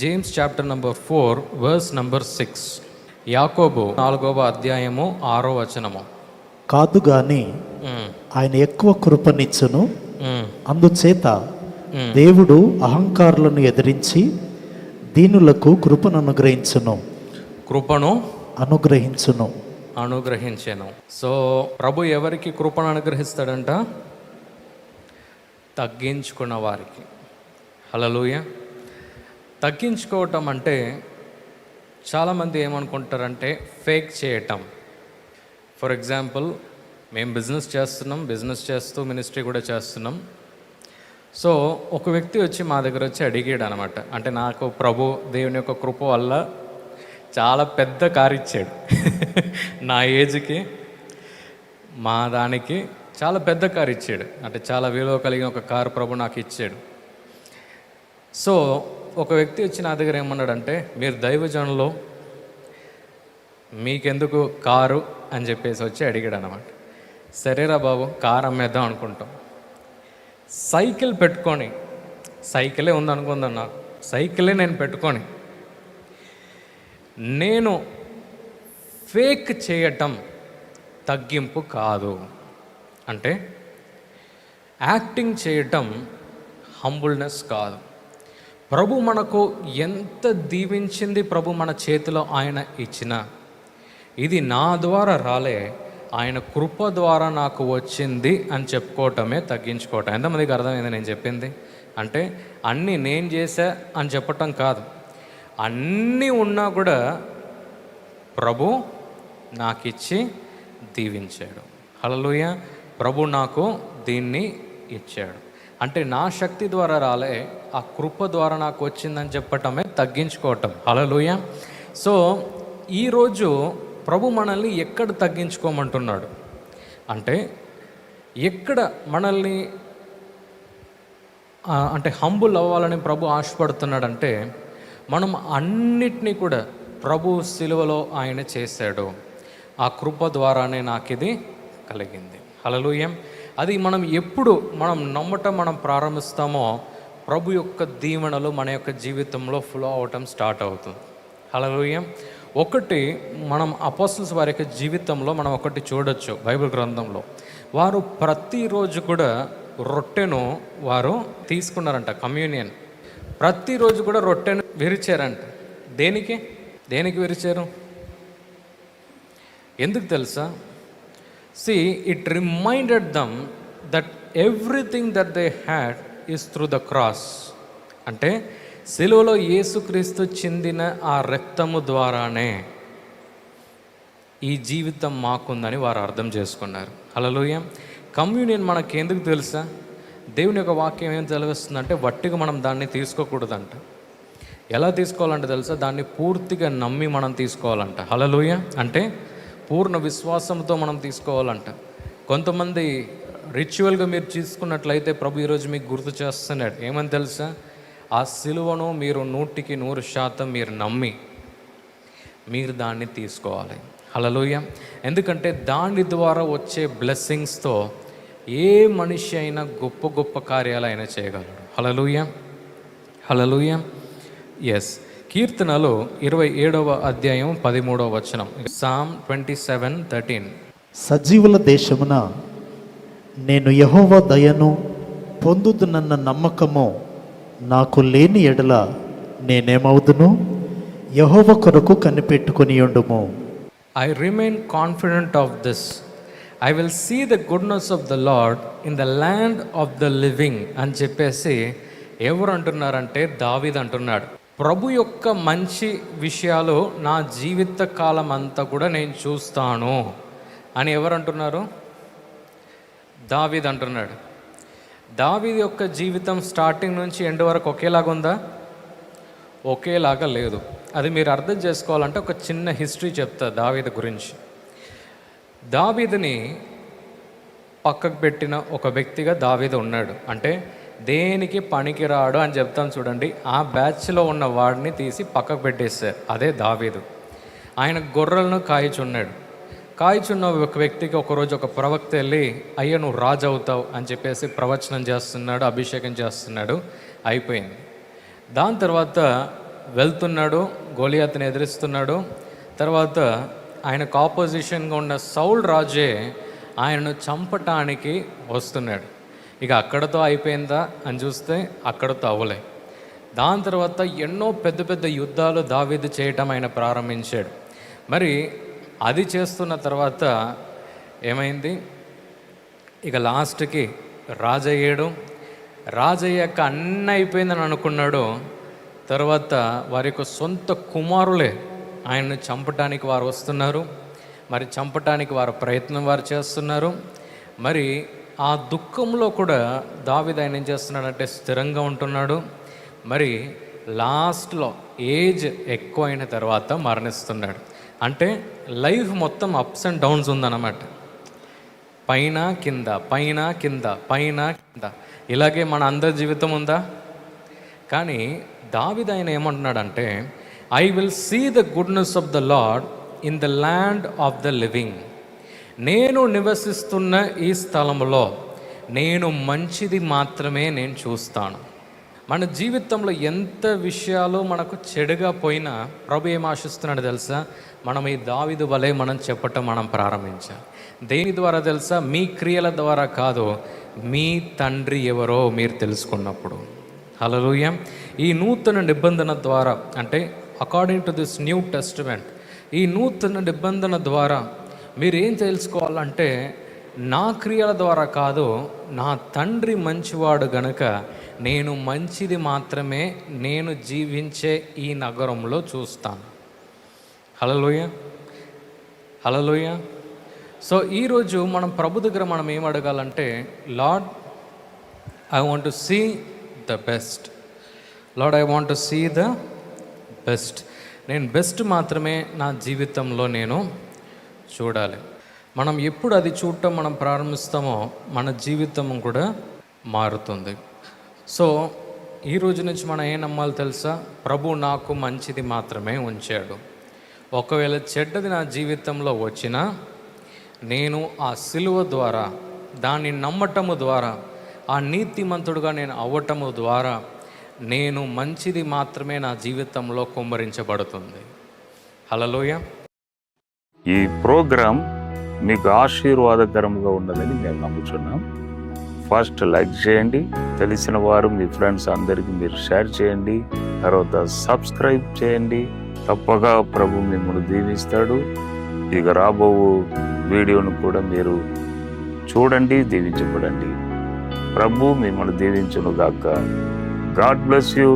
James chapter number 4 verse number 6. యాకోబు 4వ అధ్యాయము 6వ వచనము. కాదు గాని ఆయన ఎక్కువ కృపనిచ్చును, అందుచేత దేవుడు అహంకారులను ఎదిరించి దీనులకు కృపను అనుగ్రహించెను. సో ప్రభు ఎవరికి కృపను అనుగ్రహిస్తాడంట? తగ్గించుకున్న వారికి. హల్లెలూయా. తగ్గించుకోవటం అంటే చాలామంది ఏమనుకుంటారంటే ఫేక్ చేయటం. ఫర్ ఎగ్జాంపుల్, మేము బిజినెస్ చేస్తూ మినిస్ట్రీ కూడా చేస్తున్నాం. సో ఒక వ్యక్తి వచ్చి మా దగ్గర వచ్చి అడిగాడు అనమాట. అంటే నాకు ప్రభు దేవుని యొక్క కృప వల్ల చాలా పెద్ద కారు ఇచ్చాడు. నా ఏజ్కి మా దానికి చాలా పెద్ద కారు ఇచ్చాడు. అంటే చాలా విలువ కలిగిన ఒక కారు ప్రభు నాకు ఇచ్చాడు. సో ఒక వ్యక్తి వచ్చి నా దగ్గర ఏమన్నాడంటే, మీరు దైవజనులు, మీకెందుకు కారు అని చెప్పేసి వచ్చి అడిగాడు అనమాట. సరేరా బాబు, కారు అమ్మేద్దాం అనుకుంటాం. సైకిలే ఉందనుకుందాం, నాకు సైకిలే నేను పెట్టుకొని నేను ఫేక్ చేయటం తగ్గింపు కాదు. అంటే యాక్టింగ్ చేయటం హంబుల్నెస్ కాదు. ప్రభు మనకు ఎంత దీవించింది, ప్రభు మన చేతిలో ఆయన ఇచ్చిన, ఇది నా ద్వారా రాలే, ఆయన కృప ద్వారా నాకు వచ్చింది అని చెప్పుకోవటమే తగ్గించుకోవటం. ఎంతమందికి అర్థమైంది నేను చెప్పింది? అంటే అన్నీ నేను చేశా అని చెప్పటం కాదు. అన్నీ ఉన్నా కూడా ప్రభు నాకు ఇచ్చి దీవించాడు. హల్లెలూయా. ప్రభు నాకు దీన్ని ఇచ్చాడు. అంటే నా శక్తి ద్వారా రాలే, ఆ కృప ద్వారా నాకు వచ్చిందని చెప్పటమే తగ్గించుకోవటం. హల్లెలూయా. సో ఈరోజు ప్రభు మనల్ని ఎక్కడ తగ్గించుకోమంటున్నాడు అంటే, ఎక్కడ మనల్ని అంటే హంబుల్ అవ్వాలని ప్రభు ఆశపడుతున్నాడంటే, మనం అన్నిటినీ కూడా ప్రభు సిలువలో ఆయన చేశాడు. ఆ కృప ద్వారానే నాకు ఇది కలిగింది. హల్లెలూయా. అది మనం ఎప్పుడు మనం ప్రారంభిస్తామో ప్రభు యొక్క దీవెనలు మన యొక్క జీవితంలో ఫ్లో అవటం స్టార్ట్ అవుతుంది. హల్లెలూయా. ఒకటి, మనం అపోస్తలుల వారి యొక్క జీవితంలో మనం ఒకటి చూడొచ్చు బైబిల్ గ్రంథంలో. వారు ప్రతిరోజు కూడా రొట్టెను వారు తీసుకున్నారంట, కమ్యూనియన్. ప్రతిరోజు కూడా రొట్టెను విరిచారంట. దేనికి విరిచారు? ఎందుకు తెలుసా? See, it reminded them that everything that they had is through the cross. అంటే సిలువలో యేసుక్రీస్తు చిందిన ఆ రక్తము ద్వారానే ఈ జీవితం మాకుందని వారు అర్థం చేసుకున్నారు. హల్లెలూయా. కమ్యూనియన్ మనకి ఎందుకు తెలుసా? దేవుని యొక్క వాక్యం ఏం తెలివిస్తుందంటే, వట్టిగా మనం దాన్ని తీసుకోకూడదంట. ఎలా తీసుకోవాలంటే తెలుసా? దాన్ని పూర్తిగా నమ్మి మనం తీసుకోవాలంట. హల్లెలూయా. అంటే పూర్ణ విశ్వాసంతో మనం తీసుకోవాలంట. కొంతమంది రిచువల్గా మీరు తీసుకున్నట్లయితే ప్రభు ఈరోజు మీకు గుర్తు చేస్తున్నాడు. ఏమని తెలుసా? ఆ సిలువను మీరు 100% మీరు నమ్మి మీరు దాన్ని తీసుకోవాలి. హల్లెలూయా. ఎందుకంటే దాని ద్వారా వచ్చే బ్లెస్సింగ్స్తో ఏ మనిషి అయినా గొప్ప గొప్ప కార్యాలు అయినా చేయగలరు. హల్లెలూయా. హల్లెలూయా. ఎస్. కీర్తనలు 27వ అధ్యాయం 13వ వచనం. Psalm 27:13. సజీవుల దేశమున నేను యెహోవా దయను పొందుదునన్న నమ్మకము నాకు లేని ఎడల నేనేమవుదును? యెహోవా కొరకు కనిపెట్టుకొని ఉండుము. I remain confident of this. I will see the goodness of the Lord in the land of the living అని చెప్పేసి ఎవరు అంటున్నారంటే దావీదు అంటున్నాడు. ప్రభు యొక్క మంచి విషయాలు నా జీవిత కాలం అంతా కూడా నేను చూస్తాను అని ఎవరు అంటున్నారు? దావీదు అంటున్నాడు. దావీదు యొక్క జీవితం స్టార్టింగ్ నుంచి ఎండ్ వరకు ఒకేలాగా ఉందా? ఒకేలాగా లేదు. అది మీరు అర్థం చేసుకోవాలంటే ఒక చిన్న హిస్టరీ చెప్తా దావీదు గురించి. దావీదుని పక్కకు పెట్టిన ఒక వ్యక్తిగా దావీదు ఉన్నాడు. అంటే దేనికి పనికిరాడు అని చెప్తాం చూడండి, ఆ బ్యాచ్లో ఉన్న వాడిని తీసి పక్కకు పెట్టేశారు. అదే దావీదు. ఆయన గొర్రెలను కాయిచున్న ఒక వ్యక్తికి ఒకరోజు ఒక ప్రవక్త వెళ్ళి, అయ్యా నువ్వు రాజు అవుతావు అని చెప్పేసి ప్రవచనం చేస్తున్నాడు, అభిషేకం చేస్తున్నాడు. అయిపోయింది. దాని తర్వాత వెళ్తున్నాడు, గోలియాతుని ఎదిరిస్తున్నాడు. తర్వాత ఆయనకు ఆపోజిషన్గా ఉన్న సౌల్ రాజే ఆయనను చంపటానికి వస్తున్నాడు. ఇక అక్కడతో అయిపోయిందా అని చూస్తే అక్కడతో అవ్వలే. దాని తర్వాత ఎన్నో పెద్ద పెద్ద యుద్ధాలు దావీదు చేయటం ఆయన ప్రారంభించాడు. మరి అది చేస్తున్న తర్వాత ఏమైంది, ఇక లాస్ట్కి రాజయ్యాడు. రాజయ్యాక అన్నీ అయిపోయిందని అనుకున్నాడు. తర్వాత వారి యొక్క సొంత కుమారులే ఆయన్ను చంపటానికి వారు వస్తున్నారు. మరి చంపటానికి వారు ప్రయత్నం వారు చేస్తున్నారు. మరి ఆ దుఃఖంలో కూడా దావీదు ఆయన ఏం చేస్తున్నాడంటే స్థిరంగా ఉంటున్నాడు. మరి లాస్ట్లో ఏజ్ ఎక్కువ అయిన తర్వాత మరణిస్తున్నాడు. అంటే లైఫ్ మొత్తం అప్స్ అండ్ డౌన్స్ ఉందన్నమాట. పైన కింద, పైన కింద, పైన కింద, ఇలాగే మన అందరి జీవితం ఉందా? కానీ దావీదు ఆయన ఏమంటున్నాడంటే, I will see the goodness of the Lord in the land of the living. నేను నివసిస్తున్న ఈ స్థలంలో నేను మంచిది మాత్రమే నేను చూస్తాను. మన జీవితంలో ఎంత విషయాలు మనకు చెడుగా పోయినా ప్రభు ఏం ఆశిస్తున్నాడు తెలుసా? మనం ఈ దావీదు వలె మనం చెప్పటం మనం ప్రారంభించాలి. దేని ద్వారా తెలుసా? మీ క్రియల ద్వారా కాదు, మీ తండ్రి ఎవరో మీరు తెలుసుకున్నప్పుడు. హల్లెలూయా. ఈ నూతన నిబంధన ద్వారా, అంటే according to this new testament, ఈ నూతన నిబంధన ద్వారా మీరు ఏం తెలుసుకోవాలంటే, నా క్రియల ద్వారా కాదు, నా తండ్రి మంచివాడు గనుక నేను మంచిది మాత్రమే నేను జీవించే ఈ నగరంలో చూస్తాను. హల్లెలూయా, హల్లెలూయా. సో ఈరోజు మనం ప్రభు దగ్గర మనం ఏం అడగాలంటే, Lord I want to see the best. Lord I want to see the best. నేను బెస్ట్ మాత్రమే నా జీవితంలో నేను చూడాలి. మనం ఎప్పుడు అది చూడటం మనం ప్రారంభిస్తామో మన జీవితం కూడా మారుతుంది. సో ఈ రోజు నుంచి మనం ఏం నమ్మాలి తెలుసా? ప్రభు నాకు మంచిది మాత్రమే ఉంచాడు. ఒకవేళ చెడ్డది నా జీవితంలో వచ్చినా నేను ఆ సిలువ ద్వారా, దాన్ని నమ్మటము ద్వారా, ఆ నీతిమంతుడుగా నేను అవ్వటము ద్వారా నేను మంచిది మాత్రమే నా జీవితంలో కుమ్మరించబడుతుంది. హల్లెలూయా. ఈ ప్రోగ్రాం మీకు ఆశీర్వాదకరంగా ఉన్నదని మేము నమ్ముతున్నాం. ఫస్ట్ లైక్ చేయండి, తెలిసిన వారు మీ ఫ్రెండ్స్ అందరికీ మీరు షేర్ చేయండి, తర్వాత సబ్స్క్రైబ్ చేయండి. తప్పగా ప్రభు మిమ్మల్ని దీవిస్తాడు. ఇక రాబో వీడియోను కూడా మీరు చూడండి, దీవించబడండి. ప్రభు మిమ్మల్ని దీవించును గాక. God bless you.